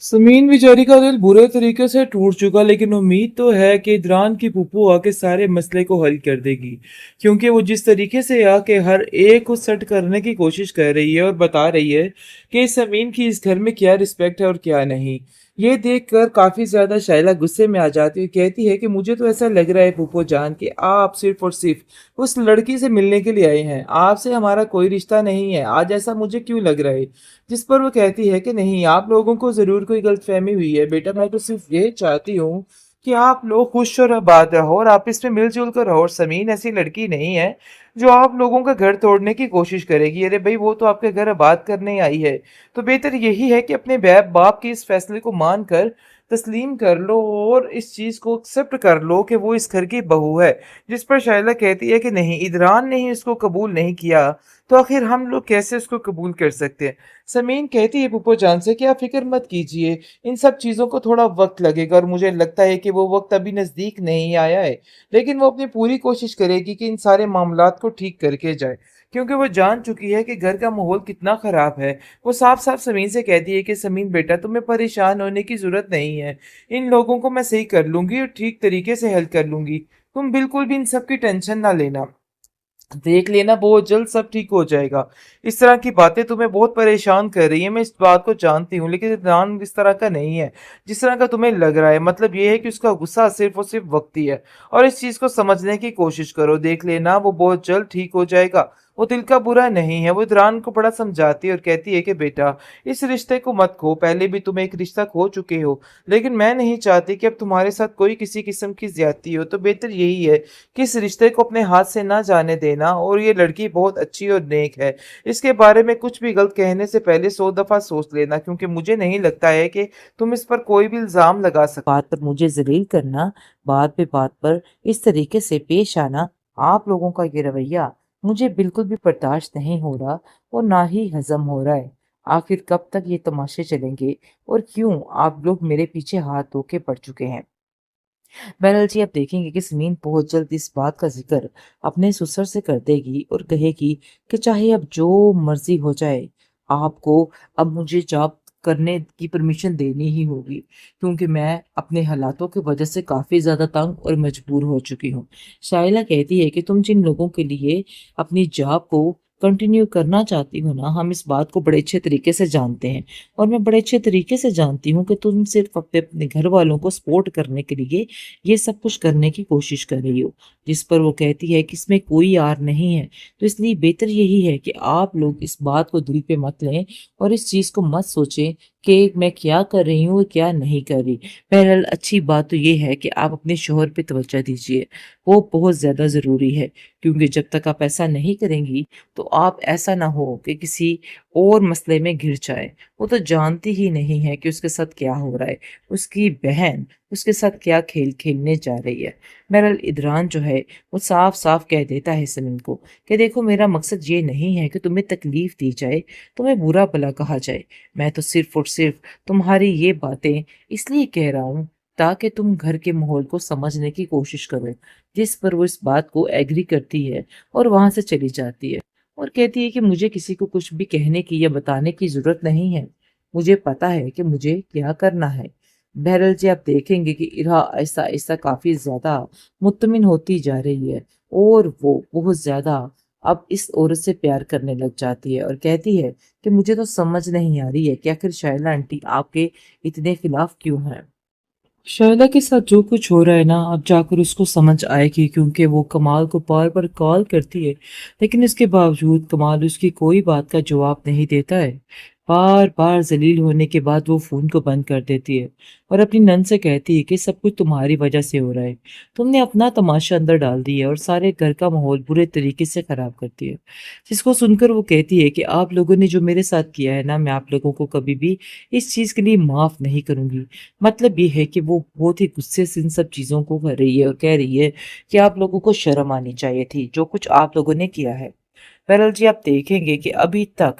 समीन बेचारी का दिल बुरे तरीके से टूट चुका, लेकिन उम्मीद तो है कि इदरान की पुप्पू आके सारे मसले को हल कर देगी। क्योंकि वो जिस तरीके से आके हर एक को सेट करने की कोशिश कर रही है और बता रही है कि समीन की इस घर में क्या रिस्पेक्ट है और क्या नहीं। ये देखकर काफी ज्यादा शायला गुस्से में आ जाती है, कहती है कि मुझे तो ऐसा लग रहा है पुप्पो जान कि आप सिर्फ और सिर्फ उस लड़की से मिलने के लिए आए हैं, आपसे हमारा कोई रिश्ता नहीं है। आज ऐसा मुझे क्यों लग रहा है? जिस पर वो कहती है कि नहीं, आप लोगों को जरूर कोई गलतफहमी हुई है बेटा, मैं तो सिर्फ ये चाहती हूँ कि आप लोग खुश और आबाद रहो और आपस में मिलजुल कर रहो। और समीन ऐसी लड़की नहीं है जो आप लोगों का घर तोड़ने की कोशिश करेगी। अरे भाई, वो तो आपके घर आबाद करने आई है। तो बेहतर यही है कि अपने बाप के इस फैसले को मान कर तस्लीम कर लो और इस चीज को एक्सेप्ट कर लो कि वो इस घर की बहू है। जिस पर शायला कहती है कि नहीं, इदरान ने ही इसको कबूल नहीं किया तो आखिर हम लोग कैसे उसको कबूल कर सकते हैं। समीन कहती है पुप्पो जान से कि आप फिक्र मत कीजिए, इन सब चीज़ों को थोड़ा वक्त लगेगा और मुझे लगता है कि वो वक्त अभी नज़दीक नहीं आया है। लेकिन वो अपनी पूरी कोशिश करेगी कि इन सारे मामलात को ठीक करके जाए, क्योंकि वो जान चुकी है कि घर का माहौल कितना ख़राब है। वो साफ साफ समीन से कहती है कि समीन बेटा, तुम्हें परेशान होने की ज़रूरत नहीं है। इन लोगों को मैं सही कर लूँगी और ठीक तरीके से हल कर लूँगी। तुम बिल्कुल भी इन सब की टेंशन ना लेना, देख लेना बहुत जल्द सब ठीक हो जाएगा। इस तरह की बातें तुम्हें बहुत परेशान कर रही है, मैं इस बात को जानती हूँ, लेकिन इमरान इस तरह का नहीं है जिस तरह का तुम्हें लग रहा है। मतलब ये है कि उसका गुस्सा सिर्फ और सिर्फ वक्ती है और इस चीज को समझने की कोशिश करो, देख लेना वो बहुत जल्द ठीक हो जाएगा। वो दिल का बुरा नहीं है। वो इमरान को बड़ा समझाती है और कहती है कि बेटा, इस रिश्ते को मत खो, पहले भी तुम एक रिश्ता खो चुके हो, लेकिन मैं नहीं चाहती कि अब तुम्हारे साथ कोई किसी किस्म की ज्यादती हो। तो बेहतर यही है कि इस रिश्ते को अपने हाथ से ना जाने देना। और ये लड़की बहुत अच्छी और नेक है, इसके बारे में कुछ भी गलत कहने से पहले 100 दफा सोच लेना, क्योंकि मुझे नहीं लगता है कि तुम इस पर कोई भी इल्जाम लगा सकते। बात पर मुझे जलील करना, बात पे बात पर इस तरीके से पेश आना, आप लोगों का ये रवैया मुझे बिल्कुल भी बर्दाश्त नहीं हो रहा और ना ही हजम हो रहा है। आखिर कब तक ये तमाशे चलेंगे और क्यों आप लोग मेरे पीछे हाथ धो के पड़ चुके हैं? बहरहाल जी, आप देखेंगे कि समीन बहुत जल्द इस बात का जिक्र अपने ससुर से कर देगी और कहेगी कि चाहे अब जो मर्जी हो जाए, आपको अब मुझे जॉब करने की परमिशन देनी ही होगी, क्योंकि मैं अपने हालातों की वजह से काफ़ी ज़्यादा तंग और मजबूर हो चुकी हूँ। शाइला कहती है कि तुम जिन लोगों के लिए अपनी जॉब को कंटिन्यू करना चाहती हो ना, हम इस बात को बड़े अच्छे तरीके से जानते हैं और मैं बड़े अच्छे तरीके से जानती हूँ कि तुम सिर्फ अपने अपने घर वालों को सपोर्ट करने के लिए ये सब कुछ करने की कोशिश कर रही हो। जिस पर वो कहती है कि इसमें कोई आर नहीं है। तो इसलिए बेहतर यही है कि आप लोग इस बात को दिल पे मत लें और इस चीज़ को मत सोचें कि मैं क्या कर रही हूँ और क्या नहीं कर रही। बहरहाल अच्छी बात तो ये है कि आप अपने शोहर पे तवज्जो दीजिए, वो बहुत ज़्यादा ज़रूरी है, क्योंकि जब तक आप ऐसा नहीं करेंगी तो आप ऐसा ना हो कि किसी और मसले में घिर जाए। वो तो जानती ही नहीं है कि उसके साथ क्या हो रहा है, उसकी बहन उसके साथ क्या खेल खेलने जा रही है। बहरहाल इदरान जो है वो साफ साफ कह देता है सलीम को कि देखो, मेरा मकसद ये नहीं है कि तुम्हें तकलीफ दी जाए, तुम्हें बुरा भला कहा जाए। मैं तो सिर्फ और सिर्फ तुम्हारी ये बातें इसलिए कह रहा हूँ ताकि तुम घर के माहौल को समझने की कोशिश करो। जिस पर वो इस बात को एग्री करती है और वहां से चली जाती है और कहती है कि मुझे किसी को कुछ भी कहने की या बताने की जरूरत नहीं है, मुझे पता है कि मुझे क्या करना है। बहरहाल जी, आप देखेंगे कि इरा ऐसा ऐसा काफी ज्यादा मुतमिन होती जा रही है और वो बहुत ज्यादा अब इस औरत से प्यार करने लग जाती है और कहती है कि मुझे तो समझ नहीं आ रही है कि आखिर शायला आंटी आपके इतने खिलाफ क्यों हैं। शायला के साथ जो कुछ हो रहा है ना, अब जाकर उसको समझ आएगी, क्योंकि वो कमाल को बार बार कॉल करती है, लेकिन इसके बावजूद कमाल उसकी कोई बात का जवाब नहीं देता है। बार बार जलील होने के बाद वो फोन को बंद कर देती है और अपनी नन से कहती है कि सब कुछ तुम्हारी वजह से हो रहा है, तुमने अपना तमाशा अंदर डाल दिया है और सारे घर का माहौल बुरे तरीके से खराब कर दिया। जिसको सुनकर वो कहती है कि आप लोगों ने जो मेरे साथ किया है ना, मैं आप लोगों को कभी भी इस चीज के लिए माफ नहीं करूंगी। मतलब ये है कि वो बहुत ही गुस्से से इन सब चीज़ों को कर रही है और कह रही है कि आप लोगों को शर्म आनी चाहिए थी जो कुछ आप लोगों ने किया है। बहरहाल जी, आप देखेंगे कि अभी तक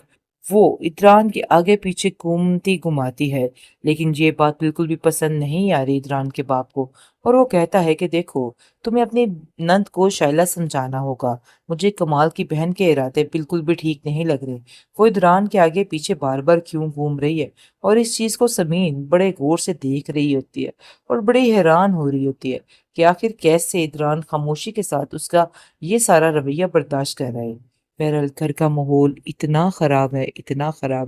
वो इदरान के आगे पीछे घूमती घुमाती है, लेकिन ये बात बिल्कुल भी पसंद नहीं आ रही इदरान के बाप को। और वो कहता है कि देखो, तुम्हें अपनी नंद को शाइला समझाना होगा। मुझे कमाल की बहन के इरादे बिल्कुल भी ठीक नहीं लग रहे। वो इदरान के आगे पीछे बार बार क्यों घूम रही है, और इस चीज को समीन बड़े गौर से देख रही होती है और बड़ी हैरान हो रही होती है कि आखिर कैसे इदरान खामोशी के साथ उसका ये सारा रवैया बर्दाश्त कर रहा है। बहरहाल घर का माहौल इतना खराब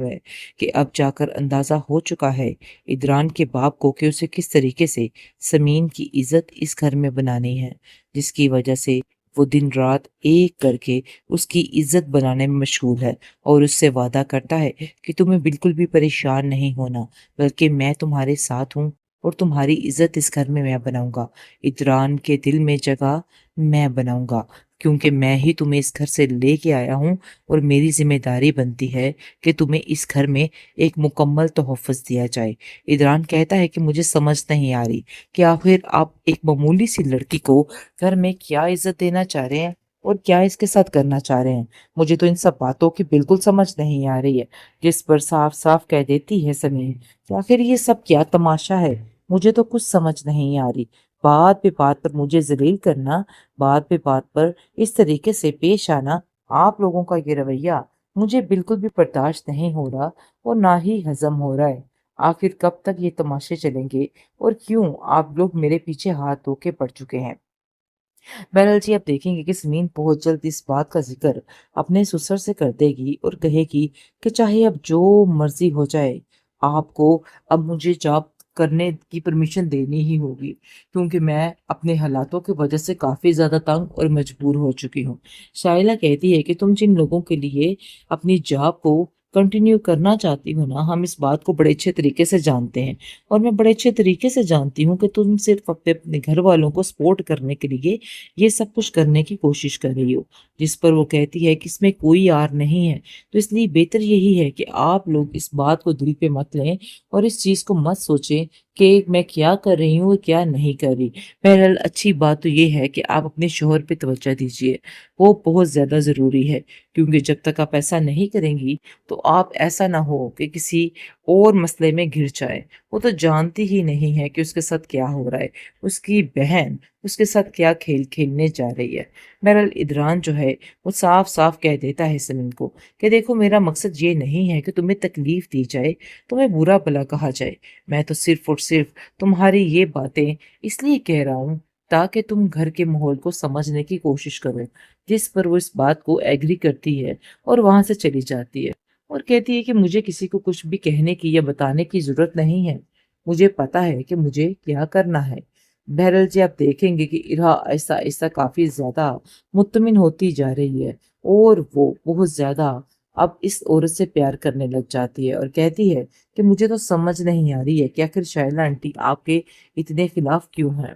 है कि अब जाकर अंदाजा हो चुका है इदरान के बाप को कि उसे किस तरीके से समीन की इज्जत इस घर में बनानी है, जिसकी वजह से वो दिन रात एक करके उसकी इज्जत बनाने में मशगूल है और उससे वादा करता है कि तुम्हें बिल्कुल भी परेशान नहीं होना, बल्कि मैं तुम्हारे साथ हूँ और तुम्हारी इज्जत इस घर में मैं बनाऊंगा। इदरान के दिल में जगह मैं बनाऊंगा, क्योंकि मैं ही तुम्हें इस घर से लेके आया हूँ और मेरी जिम्मेदारी बनती है कि तुम्हें इस घर में एक मुकम्मल तोहफ़्ज़ दिया जाए। इदरान कहता है कि मुझे समझ नहीं आ रही कि आखिर आप एक मामूली सी लड़की को घर में क्या इज्जत देना चाह रहे हैं और क्या इसके साथ करना चाह रहे हैं। मुझे तो इन सब बातों की बिल्कुल समझ नहीं आ रही है। जिस पर साफ साफ कह देती है समीर कि आखिर ये सब क्या तमाशा है, मुझे तो कुछ समझ नहीं आ रही। बात पे बात पर मुझे जलील करना, बात पे बात पर इस तरीके से पेश आना, आप लोगों का ये रवैया मुझे बिल्कुल भी बर्दाश्त नहीं हो रहा और ना ही हजम हो रहा है। आखिर कब तक ये तमाशे चलेंगे और क्यों आप लोग मेरे पीछे हाथ धो के पड़ चुके हैं। बहरहाल जी, आप देखेंगे कि समीन बहुत जल्द इस बात का जिक्र अपने ससुर से कर देगी और कहेगी कि चाहे अब जो मर्जी हो जाए, आपको अब मुझे जॉब करने की परमिशन देनी ही होगी, क्योंकि मैं अपने हालातों की वजह से काफ़ी ज़्यादा तंग और मजबूर हो चुकी हूँ। शाइला कहती है कि तुम जिन लोगों के लिए अपनी जॉब को कंटिन्यू करना चाहती हो ना, हम इस बात को बड़े अच्छे तरीके से जानते हैं और मैं बड़े अच्छे तरीके से जानती हूँ कि तुम सिर्फ अपने अपने घर वालों को सपोर्ट करने के लिए ये सब कुछ करने की कोशिश कर रही हो। जिस पर वो कहती है कि इसमें कोई आर नहीं है, तो इसलिए बेहतर यही है कि आप लोग इस बात को दिल पे मत लें और इस चीज़ को मत सोचें कि मैं क्या कर रही हूँ और क्या नहीं कर रही। बहरहाल अच्छी बात तो ये है कि आप अपने शोहर पे तवज्जो दीजिए, वो बहुत ज़्यादा ज़रूरी है, क्योंकि जब तक आप ऐसा नहीं करेंगी तो आप ऐसा ना हो कि किसी और मसले में घिर जाए। वो तो जानती ही नहीं है कि उसके साथ क्या हो रहा है, उसकी बहन उसके साथ क्या खेल खेलने जा रही है। बहरहाल इदरान जो है वो साफ साफ कह देता है सलीम को कि देखो, मेरा मकसद ये नहीं है कि तुम्हें तकलीफ दी जाए, तुम्हें बुरा भला कहा जाए। मैं तो सिर्फ और सिर्फ तुम्हारी ये बातें इसलिए कह रहा हूँ ताकि तुम घर के माहौल को समझने की कोशिश करो। जिस पर वो इस बात को एग्री करती है और वहां से चली जाती है और कहती है कि मुझे किसी को कुछ भी कहने की या बताने की जरूरत नहीं है, मुझे पता है कि मुझे क्या करना है। बहरहाल जी, आप देखेंगे कि इरा ऐसा ऐसा काफी ज्यादा मुतमिन होती जा रही है और वो बहुत ज्यादा अब इस औरत से प्यार करने लग जाती है और कहती है कि मुझे तो समझ नहीं आ रही है कि आखिर शाइला आंटी आपके इतने खिलाफ क्यों हैं।